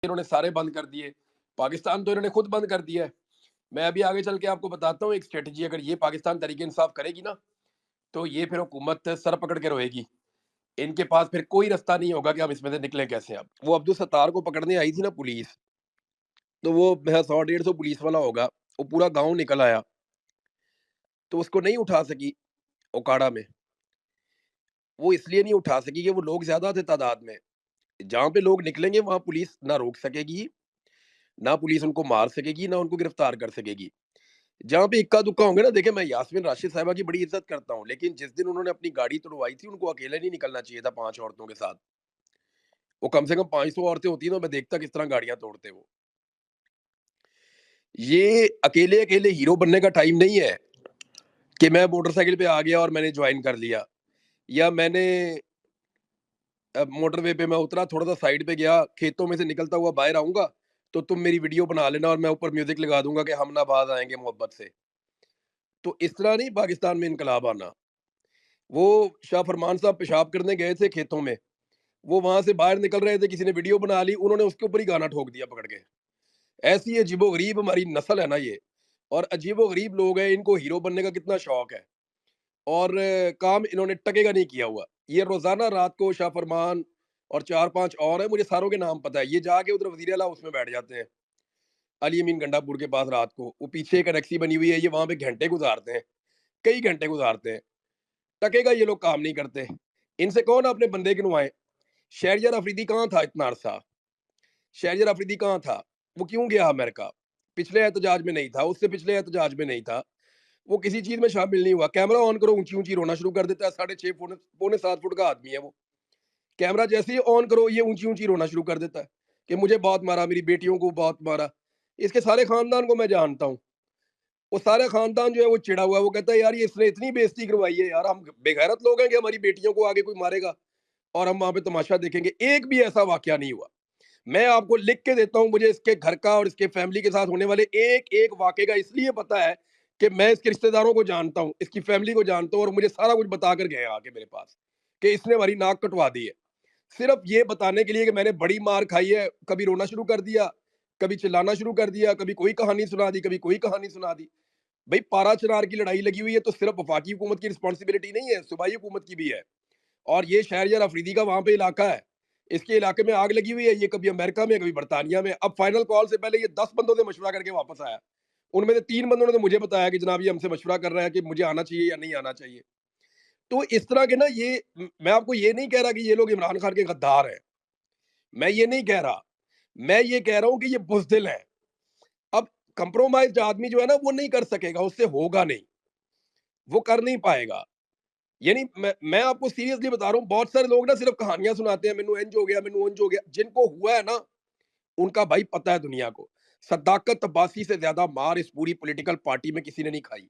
इन्होंने सारे बंद कर दिए। पाकिस्तान तो इन्होंने खुद बंद कर दिया है। मैं अभी आगे चल के आपको बताता हूँ एक स्ट्रेटजी, अगर ये पाकिस्तान तरीके इंसाफ करेगी ना, तो ये फिर हुकूमत सर पकड़ के रोएगी। इनके पास फिर कोई रास्ता नहीं होगा कि हम इसमें से निकलें कैसे अब। वो अब्दुल सत्तार को पकड़ने आई थी ना पुलिस, तो वो 100-150 पुलिस वाला होगा, वो पूरा गाँव निकल आया, तो उसको नहीं उठा सकी ओकाड़ा में। वो इसलिए नहीं उठा सकी कि वो लोग ज़्यादा थे तादाद में। जहाँ पे लोग निकलेंगे वहाँ पुलिस ना रोक सकेगी, ना पुलिस उनको मार सकेगी, ना उनको गिरफ्तार कर सकेगी। जहाँ पे इक्का-दुक्का होंगे ना, देखिए मैं यास्मीन राशिद साहिबा की बड़ी इज़्ज़त करता हूँ, लेकिन जिस दिन उन्होंने अपनी गाड़ी तुड़वाई थी, उनको अकेले नहीं निकलना चाहिए था 5 औरतों के साथ। वो कम से कम 500 औरतें होती ना, मैं देखता किस तरह गाड़ियाँ तोड़ते वो। ये अकेले-अकेले हीरो बनने का टाइम नहीं है कि मैं मोटरसाइकिल पे आ गया और मैंने जॉइन कर लिया, या मैंने मोटरवे पे मैं उतरा, थोड़ा-सा साइड पे गया, खेतों में से निकलता हुआ बाहर आऊँगा, तो तुम मेरी वीडियो बना लेना और मैं ऊपर म्यूज़िक लगा दूँगा कि हम नवाज़ आएँगे मोहब्बत से। तो इस तरह नहीं पाकिस्तान में इनकलाब आना। वो शाह फरमान साहब पेशाब करने गए थे खेतों में, वो वहाँ से बाहर निकल रहे थे, किसी ने वीडियो बना ली, उन्होंने उसके ऊपर ही गाना ठोक दिया पकड़ के। ऐसी अजीबो-गरीब हमारी नस्ल है ना ये, और अजीबो-गरीब लोग हैं, इनको हीरो बनने का कितना शौक है, और काम इन्होंने टके का नहीं किया हुआ। ये रोज़ाना रात को शाह फरमान और 4-5 और हैं, मुझे सारों के नाम पता है, ये जाके उधर वज़ीर आला हाउस में बैठ जाते हैं, अली अमीन गंडापुर के पास रात को। वो पीछे एक एनेक्सी बनी हुई है, ये वहाँ पे घंटे गुज़ारते हैं, कई घंटे गुज़ारते हैं। टके का ये लोग काम नहीं करते। इनसे कहो ना अपने बंदे गिनवाएँ। शहरयार अफरीदी कहाँ था इतना अरसा? शहरयार अफरीदी कहाँ था? वो क्यों गया अमेरिका? पिछले एहतजाज में नहीं था, उससे पिछले एहतजाज में नहीं था। वो किसी चीज़ में शामिल नहीं हुआ। कैमरा ऑन करो, ऊँची-ऊँची रोना शुरू कर देता है, साढ़े 6 पौने पौने 7 फुट का आदमी है वो। कैमरा जैसे ही ऑन करो, ये ऊँची-ऊँची रोना शुरू कर देता है कि मुझे बहुत मारा, मेरी बेटियों को बहुत मारा। इसके सारे खानदान को मैं जानता हूँ। वो सारा खानदान जो है वो चिढ़ा हुआ है। वो कहता है यार ये इसने इतनी बेइज़्ज़ती करवाई है यार, हम बेगैरत लोग हैं कि हमारी बेटियों को आगे कोई मारेगा और हम वहाँ पे तमाशा देखेंगे। एक भी ऐसा वाक़या नहीं हुआ। मैं आपको लिख के देता हूँ, मुझे इसके घर का और इसके फैमिली के साथ होने वाले एक-एक वाक़ये का इसलिए पता है कि मैं इसके रिश्तेदारों को जानता हूँ, इसकी फैमिली को जानता हूँ, और मुझे सारा कुछ बता कर गए आके मेरे पास कि इसने हमारी नाक कटवा दी है। सिर्फ़ ये बताने के लिए कि मैंने बड़ी मार खाई है, कभी रोना शुरू कर दिया, कभी चिल्लाना शुरू कर दिया, कभी कोई कहानी सुना दी, कभी कोई कहानी सुना दी। भई पारा-चनार की लड़ाई लगी हुई है, तो सिर्फ़ वफ़ाकी हुकूमत की रिस्पॉन्सिबिलिटी नहीं है, सूबाई हुकूमत की भी है। और ये शहरयार अफरीदी का वहाँ पे इलाका है। इसके इलाके में आग लगी हुई है, ये कभी अमेरिका में, कभी बर्तानिया में। अब फाइनल कॉल से पहले ये 10 बंदों से मशवरा करके वापस आया। उनमें से 3 बंदों ने तो मुझे बताया कि जनाब ये हमसे मशवरा कर रहा है कि मुझे आना चाहिए या नहीं आना चाहिए। तो इस तरह के ना ये मैं आपको ये नहीं कह रहा कि ये लोग इमरान खान के गद्दार हैं। मैं ये नहीं कह रहा। मैं ये कह रहा हूँ कि ये बुज़दिल हैं। अब कंप्रोमाइज़्ड आदमी जो है ना वो नहीं कर सकेगा, उससे होगा नहीं। वो कर नहीं पाएगा। यानी मैं आपको सीरियसली बता रहा हूँ, बहुत सारे लोग ना सिर्फ़ कहानियाँ सुनाते हैं, मैनू इंज हो गया, मैनू उंज हो गया। जिनको हुआ है ना, उनका भाई पता है दुनिया को। सद्दाकत अब्बासी से ज़्यादा मार इस पूरी पॉलिटिकल पार्टी में किसी ने नहीं खाई।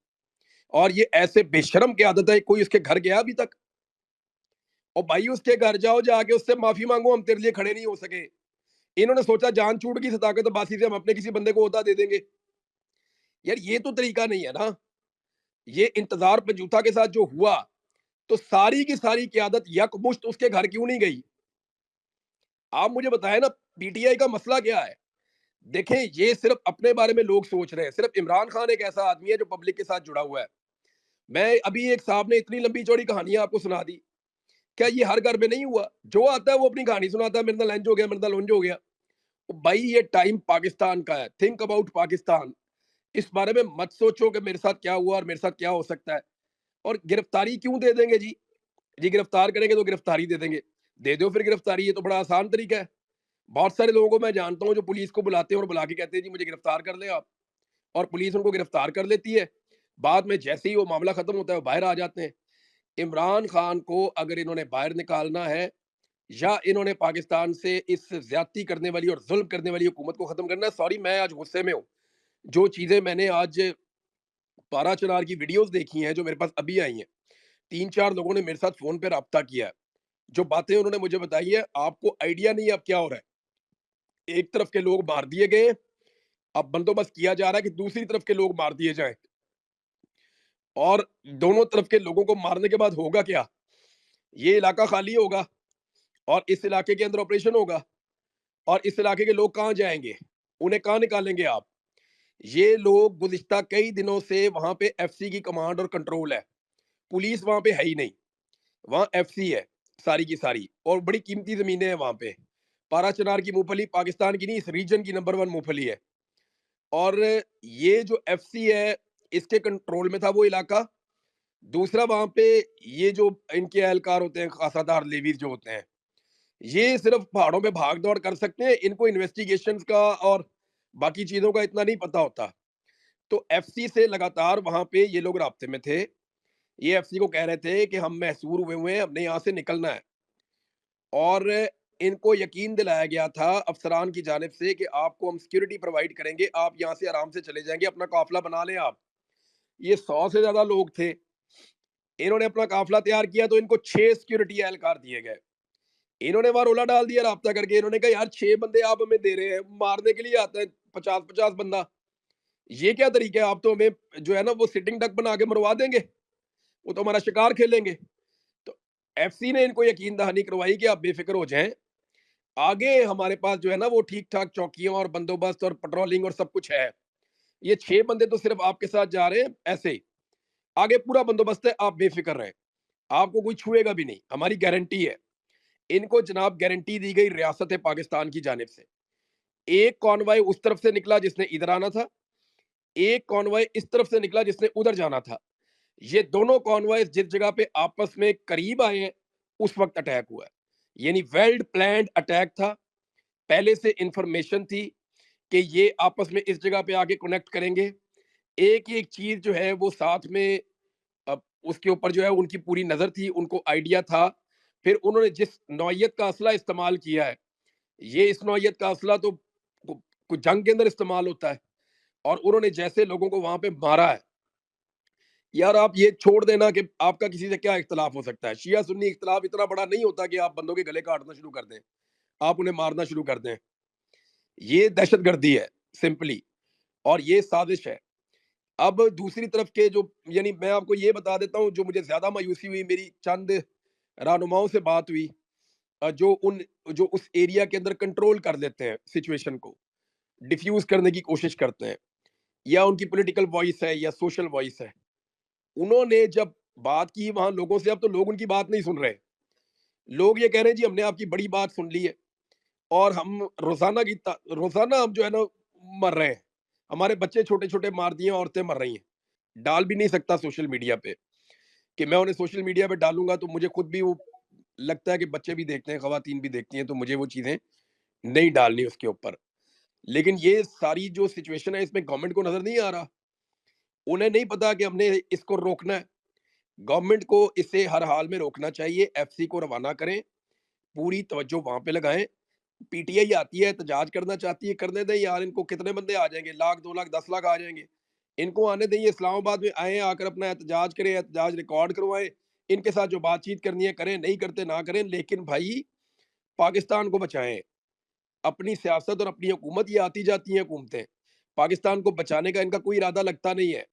और ये ऐसे बेशर्म की आदत है, कोई उसके घर गया अभी तक? और भाई उसके घर जाओ, जाके उससे माफ़ी माँगो, हम तेरे लिए खड़े नहीं हो सके। इन्होंने सोचा जान छूट गई सद्दाकत अब्बासी से, हम अपने किसी बंदे को ओहदा दे देंगे। यार ये तो तरीका नहीं है ना। ये इंतज़ार पंजूथा के साथ जो हुआ, तो सारी की सारी क़यादत यकमुश्त उसके घर क्यों नहीं गई? आप मुझे बताएँ ना, पीटीआई का मसला क्या है? देखें, ये सिर्फ़ अपने बारे में लोग सोच रहे हैं, सिर्फ़ इमरान खान एक ऐसा आदमी है जो पब्लिक के साथ जुड़ा हुआ है। मैं अभी एक साहब ने इतनी लंबी-चौड़ी कहानियाँ आपको सुना दी, क्या ये हर घर में नहीं हुआ? जो आता है वो अपनी कहानी सुनाता है, मेरे नाल इंज हो गया, मेरे नाल उंज हो गया। ओ भाई ये टाइम पाकिस्तान का है, थिंक अबाउट पाकिस्तान। इस बारे में मत सोचो कि मेरे साथ क्या हुआ और मेरे साथ क्या हो सकता है। और गिरफ्तारी क्यों दे देंगे जी? जी गिरफ्तार करेंगे तो गिरफ्तारी दे देंगे। दे दो फिर गिरफ्तारी, ये तो बड़ा आसान तरीका है। बहुत सारे लोगों को मैं जानता हूँ जो पुलिस को बुलाते हैं और बुला के कहते हैं जी मुझे गिरफ्तार कर लें आप, और पुलिस उनको गिरफ्तार कर लेती है। बाद में जैसे ही वो मामला खत्म होता है वो बाहर आ जाते हैं। इमरान खान को अगर इन्होंने बाहर निकालना है, या इन्होंने पाकिस्तान से इस ज्यादती करने वाली और जुल्म करने वाली हुकूमत को खत्म करना है, सॉरी मैं आज गुस्से में हूँ। जो चीजें मैंने आज पारा चनार की वीडियोस देखी हैं जो मेरे पास अभी आई हैं, 3-4 लोगों ने मेरे साथ फोन पे राब्ता किया है। जो बातें उन्होंने मुझे बताई है, आपको आइडिया नहीं है अब क्या हो रहा है। एक तरफ के लोग मार दिए गए, अब बंदोबस्त किया जा रहा है कि दूसरी तरफ के लोग मार दिए जाएँ, और दोनों तरफ के लोगों को मारने के बाद होगा क्या? ये इलाका खाली होगा और इस इलाके के अंदर ऑपरेशन होगा, और इस इलाके के लोग कहाँ जाएँगे? उन्हें कहाँ निकालेंगे आप? ये लोग गुज़िश्ता कई दिनों से वहाँ पे एफसी की कमांड और कंट्रोल है। पुलिस वहाँ पे है ही नहीं, वहाँ एफसी है सारी की सारी और बड़ी कीमती ज़मीनें हैं वहाँ पे। पारा चिनार की मूँगफली पाकिस्तान की नहीं, इस रीजन की नंबर 1 मूँगफली है और ये जो एफसी है, इसके कंट्रोल में था वो इलाका। दूसरा वहाँ पे ये जो इनके एहलकार होते हैं, खासादार लेवीज़ जो होते हैं, ये सिर्फ़ पहाड़ों पे भाग-दौड़ कर सकते हैं, इनको इन्वेस्टिगेशंस का और बाकी चीज़ों का इतना नहीं पता होता। तो एफसी से लगातार वहाँ पे ये लोग राब्ते में थे। ये एफसी को कह रहे थे कि हम महसूर हुए हैं, हमने यहाँ से निकलना है और इनको यकीन दिलाया गया था अफ़सरान की जानिब से कि आपको हम सिक्योरिटी प्रोवाइड करेंगे, आप यहाँ से आराम से चले जाएँगे, अपना काफ़िला बना लें आप। ये 100 से ज़्यादा लोग थे। इन्होंने अपना काफ़िला तैयार किया तो इनको 6 सिक्योरिटी एहलकार दिए गए। इन्होंने वहाँ रोला डाल दिया राब्ता करके, इन्होंने कहा यार 6 बंदे आप हमें दे रहे हैं, मारने के लिए आते हैं 50-50 बंदा। ये क्या तरीका है? आप तो हमें जो है ना वो सिटिंग डक बना के मरवा देंगे, वो तो हमारा शिकार खेलेंगे। तो एफसी ने इनको यकीन दहानी करवाई कि आप बेफ़िक्र हो जाएँ, आगे हमारे पास जो है ना वो ठीक-ठाक चौकियाँ और बंदोबस्त और पेट्रोलिंग और सब कुछ है। ये 6 बंदे तो सिर्फ़ आपके साथ जा रहे हैं ऐसे ही, आगे पूरा बंदोबस्त है, आप बेफ़िक्र रहें, आपको कोई छुएगा भी नहीं, हमारी गारंटी है। इनको जनाब गारंटी दी गई रियासत पाकिस्तान की जानिब से। एक कॉनवॉय उस तरफ से निकला जिसने इधर आना था, एक कॉनवॉय इस तरफ से निकला जिसने उधर जाना था। ये दोनों कॉनवॉयज़ जिस जगह पे आपस में करीब आए हैं, उस वक़्त अटैक हुआ है। यानी वेल प्लान्ड अटैक था, पहले से इन्फॉर्मेशन थी कि ये आपस में इस जगह पे आके कनेक्ट करेंगे। एक-एक चीज़ जो है वो साथ में उसके ऊपर जो है उनकी पूरी नज़र थी, उनको आइडिया था। फिर उन्होंने जिस नौइयत का असला इस्तेमाल किया है, ये इस नौइयत का असला तो कु कुछ जंग के अंदर इस्तेमाल होता है और उन्होंने जैसे लोगों को वहाँ पे मारा है, यार आप ये छोड़ देना कि आपका किसी से क्या इख्तिलाफ हो सकता है। शिया-सुन्नी इख्तिलाफ इतना बड़ा नहीं होता कि आप बंदों के गले काटना शुरू कर दें, आप उन्हें मारना शुरू कर दें। ये दहशतगर्दी है सिंपली और ये साज़िश है। अब दूसरी तरफ के जो यानी मैं आपको ये बता देता हूँ, जो मुझे ज़्यादा मायूसी हुई, मेरी चंद रहनुमाओं से बात हुई जो उस एरिया के अंदर कंट्रोल कर लेते हैं सिचुएशन को, डिफ्यूज़ करने की कोशिश करते हैं या उनकी पॉलिटिकल वॉइस है या सोशल वॉइस है। उन्होंने जब बात की वहाँ लोगों से, अब तो लोग उनकी बात नहीं सुन रहे। लोग ये कह रहे हैं जी हमने आपकी बड़ी बात सुन ली है और हम रोज़ाना हम जो है ना मर रहे हैं। हमारे बच्चे छोटे-छोटे मार दिए, औरतें मर रही हैं। डाल भी नहीं सकता सोशल मीडिया पे कि मैं उन्हें सोशल मीडिया पे डालूँगा तो मुझे खुद भी वो लगता है कि बच्चे भी देखते हैं, ख़वातीन भी देखती हैं, तो मुझे वो चीज़ें नहीं डालनी उसके ऊपर। लेकिन ये सारी जो सिचुएशन है इसमें गवर्नमेंट को नज़र नहीं आ रहा। उन्हें नहीं पता कि हमने इसको रोकना है। गवर्नमेंट को इसे हर हाल में रोकना चाहिए, एफसी को रवाना करें, पूरी तवज्जो वहाँ पे लगाएँ। पीटीआई आती है, एहतजाज करना चाहती है, करने दें यार, इनको कितने बंदे आ जाएँगे, लाख, 2 लाख, 10 लाख आ जाएँगे। इनको आने दें, ये इस्लामाबाद में आएँ, आकर अपना एहतजाज करें, एहतजाज रिकॉर्ड करवाएँ, इनके साथ जो बातचीत करनी है करें, नहीं करते ना करें, लेकिन भाई पाकिस्तान को बचाएँ। अपनी सियासत और अपनी हुकूमत, ये आती-जाती हैं हुकूमतें। पाकिस्तान को बचाने का इनका कोई इरादा लगता नहीं है।